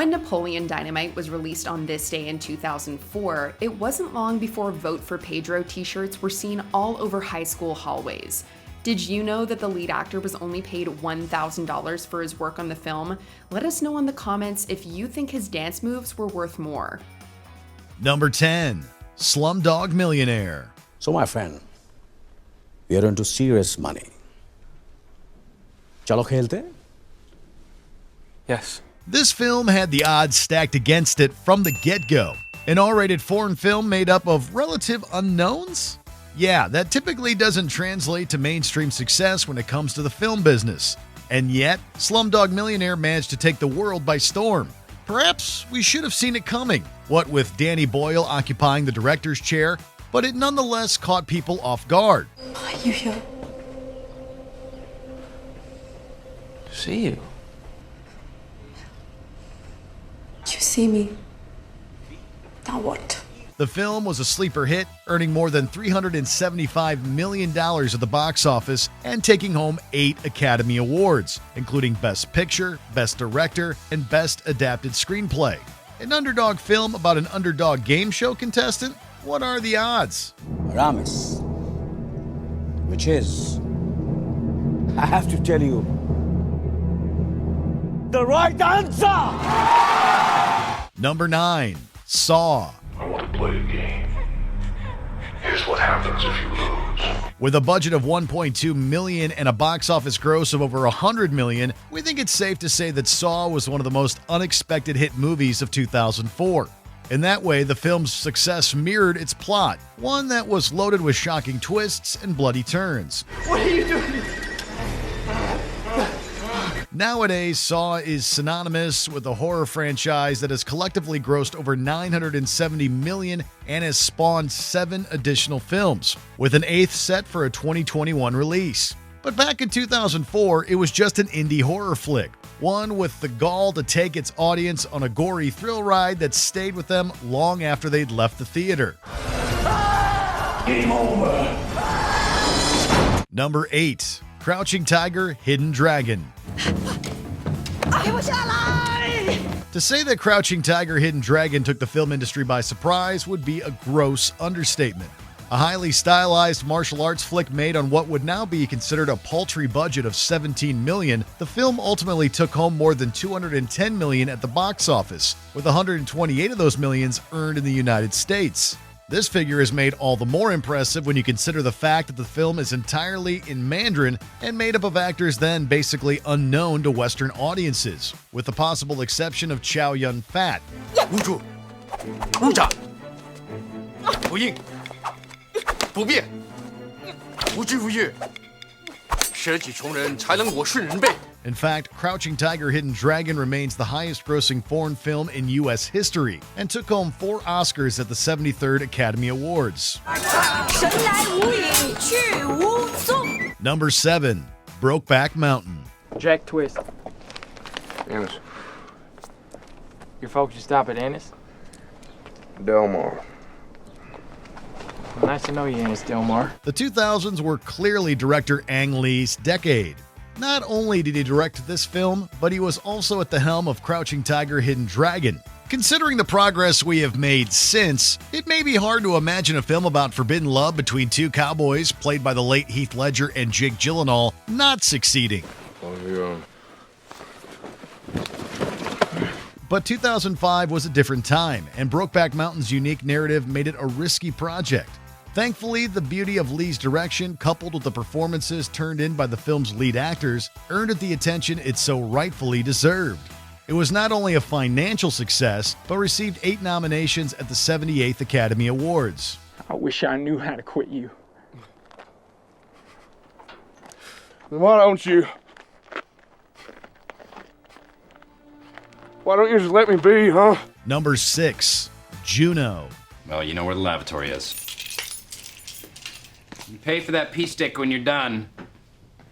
When Napoleon Dynamite was released on this day in 2004, it wasn't long before Vote for Pedro t-shirts were seen all over high school hallways. Did you know that the lead actor was only paid $1,000 for his work on the film? Let us know in the comments if you think his dance moves were worth more. Number 10. Slumdog Millionaire. So my friend, we are into serious money. Chalo khelte? Yes. This film had the odds stacked against it from the get-go. An R-rated foreign film made up of relative unknowns? Yeah, that typically doesn't translate to mainstream success when it comes to the film business. And yet, Slumdog Millionaire managed to take the world by storm. Perhaps we should have seen it coming, what with Danny Boyle occupying the director's chair, but it nonetheless caught people off guard. Are you here? See you. You see me. Now what? The film was a sleeper hit, earning more than $375 million at the box office and taking home 8 Academy Awards, including Best Picture, Best Director, and Best Adapted Screenplay. An underdog film about an underdog game show contestant? What are the odds? Aramis. Which is, I have to tell you, the right answer! Number 9. Saw. I want to play a game. Here's what happens if you lose. With a budget of $1.2 million and a box office gross of over $100 million, we think it's safe to say that Saw was one of the most unexpected hit movies of 2004. In that way, the film's success mirrored its plot, one that was loaded with shocking twists and bloody turns. What are you doing? Nowadays, Saw is synonymous with a horror franchise that has collectively grossed over $970 million and has spawned 7 additional films, with an 8th set for a 2021 release. But back in 2004, it was just an indie horror flick, one with the gall to take its audience on a gory thrill ride that stayed with them long after they'd left the theater. Game over. Number 8. Crouching Tiger, Hidden Dragon. To say that Crouching Tiger, Hidden Dragon took the film industry by surprise would be a gross understatement. A highly stylized martial arts flick made on what would now be considered a paltry budget of $17 million, the film ultimately took home more than $210 million at the box office, with 128 of those millions earned in the United States. This figure is made all the more impressive when you consider the fact that the film is entirely in Mandarin and made up of actors then basically unknown to Western audiences, with the possible exception of Chow Yun-fat. 无主，入掌，不应，不变，无知无欲，舍己穷人，才能我顺人辈。 In fact, Crouching Tiger, Hidden Dragon remains the highest-grossing foreign film in U.S. history and took home 4 Oscars at the 73rd Academy Awards. Number 7. Brokeback Mountain. Jack Twist. Annis. Your folks just stop at Annis? Delmar. Nice to know you, Annis Delmar. The 2000s were clearly director Ang Lee's decade. Not only did he direct this film, but he was also at the helm of Crouching Tiger, Hidden Dragon. Considering the progress we have made since, it may be hard to imagine a film about forbidden love between 2 cowboys, played by the late Heath Ledger and Jake Gyllenhaal, not succeeding. But 2005 was a different time, and Brokeback Mountain's unique narrative made it a risky project. Thankfully, the beauty of Lee's direction, coupled with the performances turned in by the film's lead actors, earned it the attention it so rightfully deserved. It was not only a financial success, but received 8 nominations at the 78th Academy Awards. I wish I knew how to quit you. Why don't you just let me be, huh? Number 6. Juno. Well, you know where the lavatory is. You pay for that pee stick when you're done.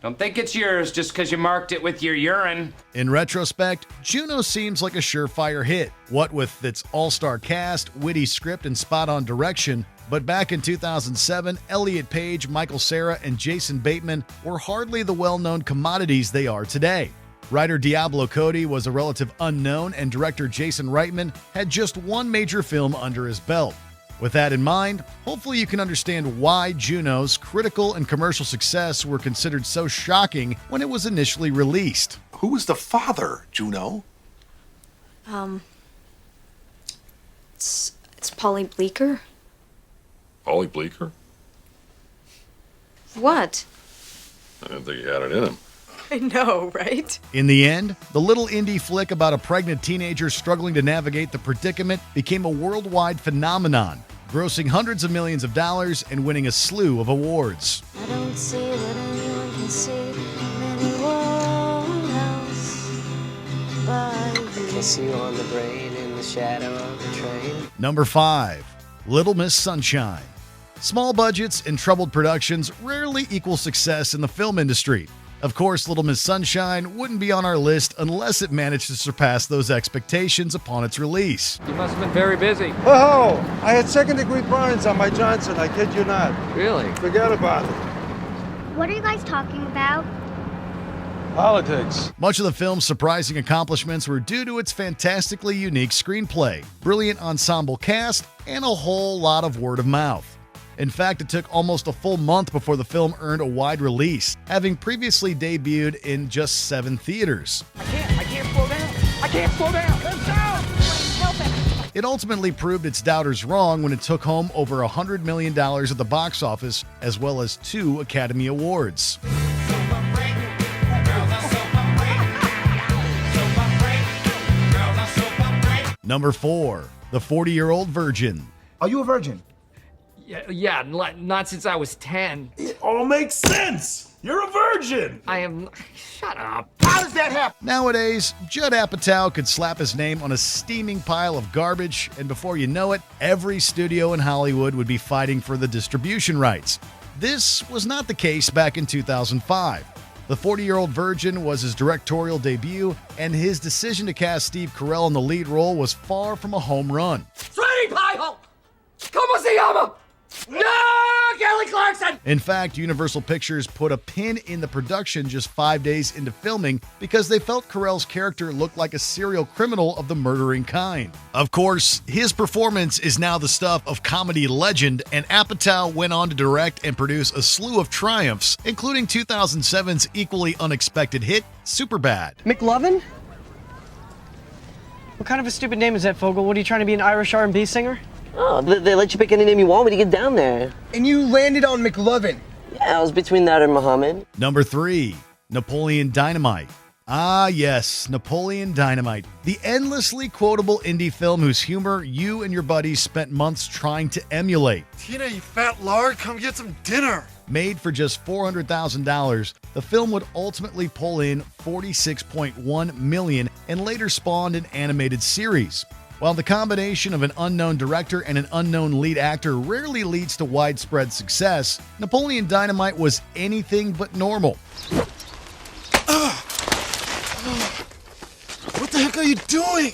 Don't think it's yours just because you marked it with your urine. In retrospect, Juno seems like a surefire hit, what with its all-star cast, witty script, and spot-on direction. But back in 2007, Elliot Page, Michael Cera, and Jason Bateman were hardly the well-known commodities they are today. Writer Diablo Cody was a relative unknown, and director Jason Reitman had just one major film under his belt. With that in mind, hopefully you can understand why Juno's critical and commercial success were considered so shocking when it was initially released. Who was the father, Juno? It's Polly Bleecker. Polly Bleecker? What? I didn't think he had it in him. I know, right? In the end, the little indie flick about a pregnant teenager struggling to navigate the predicament became a worldwide phenomenon, grossing hundreds of millions of dollars and winning a slew of awards. I don't see that anyone can see anyone else but you. I kiss you on the brain in the shadow of the train. Number 5. Little Miss Sunshine. Small budgets and troubled productions rarely equal success in the film industry. Of course, Little Miss Sunshine wouldn't be on our list unless it managed to surpass those expectations upon its release. You must have been very busy. Oh, I had second-degree burns on my Johnson, I kid you not. Really? Forget about it. What are you guys talking about? Politics. Much of the film's surprising accomplishments were due to its fantastically unique screenplay, brilliant ensemble cast, and a whole lot of word of mouth. In fact, it took almost a full month before the film earned a wide release, having previously debuted in just 7 theaters. I can't slow down. I can't slow down. Let's go. Help it. It ultimately proved its doubters wrong when it took home over $100 million at the box office, as well as 2 Academy Awards. Number 4. The 40-Year-Old Virgin. Are you a virgin? Yeah, not since I was 10. It all makes sense. You're a virgin. I am... Shut up. How does that happen? Nowadays, Judd Apatow could slap his name on a steaming pile of garbage, and before you know it, every studio in Hollywood would be fighting for the distribution rights. This was not the case back in 2005. The 40-Year-Old Virgin was his directorial debut, and his decision to cast Steve Carell in the lead role was far from a home run. Sweetie pie hole! Como se llama? No, Kelly Clarkson! In fact, Universal Pictures put a pin in the production just 5 days into filming because they felt Carell's character looked like a serial criminal of the murdering kind. Of course, his performance is now the stuff of comedy legend, and Apatow went on to direct and produce a slew of triumphs, including 2007's equally unexpected hit, Superbad. McLovin? What kind of a stupid name is that, Fogel? What, are you trying to be an Irish R&B singer? Oh, they let you pick any name you want when you get down there. And you landed on McLovin. Yeah, I was between that and Muhammad. Number 3. Napoleon Dynamite. Ah, yes, Napoleon Dynamite, the endlessly quotable indie film whose humor you and your buddies spent months trying to emulate. Tina, you fat lard, come get some dinner. Made for just $400,000, the film would ultimately pull in $46.1 million and later spawned an animated series. While the combination of an unknown director and an unknown lead actor rarely leads to widespread success, Napoleon Dynamite was anything but normal. What the heck are you doing?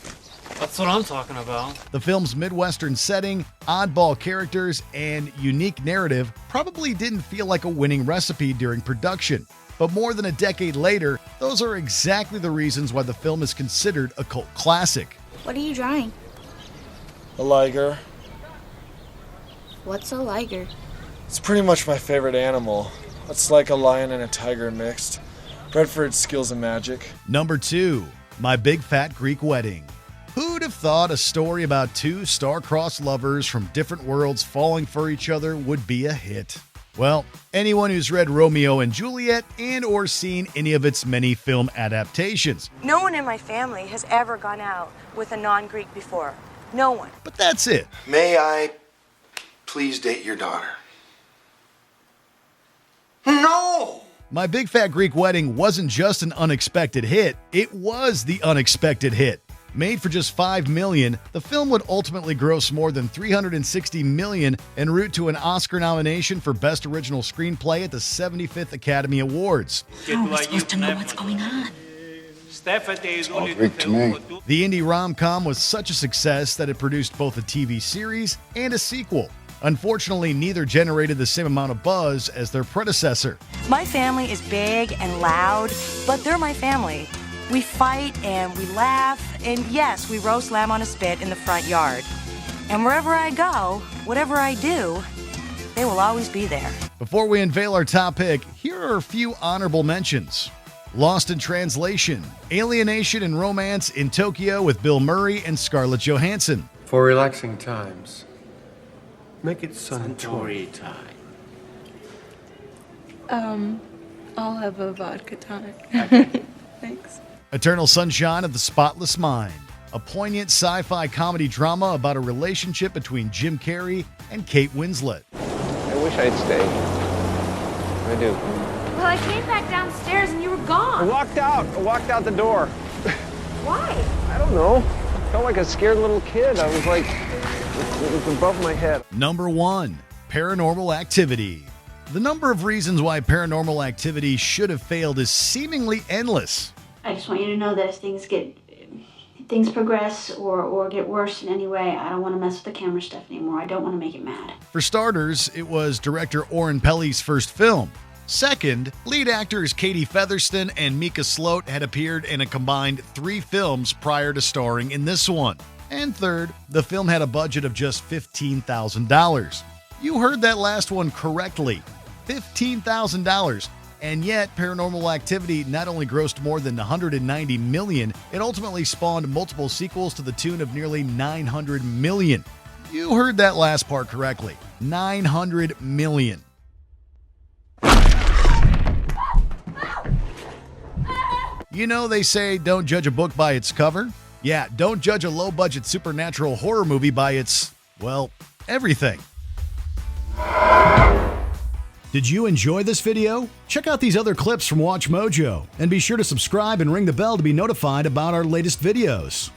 That's what I'm talking about. The film's Midwestern setting, oddball characters, and unique narrative probably didn't feel like a winning recipe during production. But more than a decade later, those are exactly the reasons why the film is considered a cult classic. What are you drawing? A liger. What's a liger? It's pretty much my favorite animal. It's like a lion and a tiger mixed. Bred for its skills and magic. Number 2. My Big Fat Greek Wedding. Who'd have thought a story about 2 star-crossed lovers from different worlds falling for each other would be a hit? Well, anyone who's read Romeo and Juliet and or seen any of its many film adaptations. No one in my family has ever gone out with a non-Greek before. No one. But that's it. May I please date your daughter? No! My Big Fat Greek Wedding wasn't just an unexpected hit, it was the unexpected hit. Made for just $5 million, the film would ultimately gross more than $360 million en route to an Oscar nomination for Best Original Screenplay at the 75th Academy Awards. How are we supposed to know what's going on? All Greek to me. The indie rom-com was such a success that it produced both a TV series and a sequel. Unfortunately, neither generated the same amount of buzz as their predecessor. My family is big and loud, but they're my family. We fight and we laugh, and yes, we roast lamb on a spit in the front yard. And wherever I go, whatever I do, they will always be there. Before we unveil our top pick, here are a few honorable mentions. Lost in Translation, Alienation and Romance in Tokyo with Bill Murray and Scarlett Johansson. For relaxing times, make it Suntory time. I'll have a vodka tonic. Thanks. Eternal Sunshine of the Spotless Mind, a poignant sci-fi comedy drama about a relationship between Jim Carrey and Kate Winslet. I wish I'd stayed. I do. Well, I came back downstairs and you were gone. I walked out the door. Why? I don't know. I felt like a scared little kid. I was like, it was above my head. Number 1, Paranormal Activity. The number of reasons why Paranormal Activity should have failed is seemingly endless. I just want you to know that if things progress or get worse in any way, I don't want to mess with the camera stuff anymore. I don't want to make it mad. For starters, it was director Oren Peli's first film. Second, lead actors Katie Featherston and Mika Sloat had appeared in a combined 3 films prior to starring in this one. And third, the film had a budget of just $15,000. You heard that last one correctly. $15,000. And yet, Paranormal Activity not only grossed more than $190 million, it ultimately spawned multiple sequels to the tune of nearly $900 million. You heard that last part correctly. $900 million. You know, they say don't judge a book by its cover. Yeah, don't judge a low-budget supernatural horror movie by its, well, everything. Did you enjoy this video? Check out these other clips from WatchMojo, and be sure to subscribe and ring the bell to be notified about our latest videos.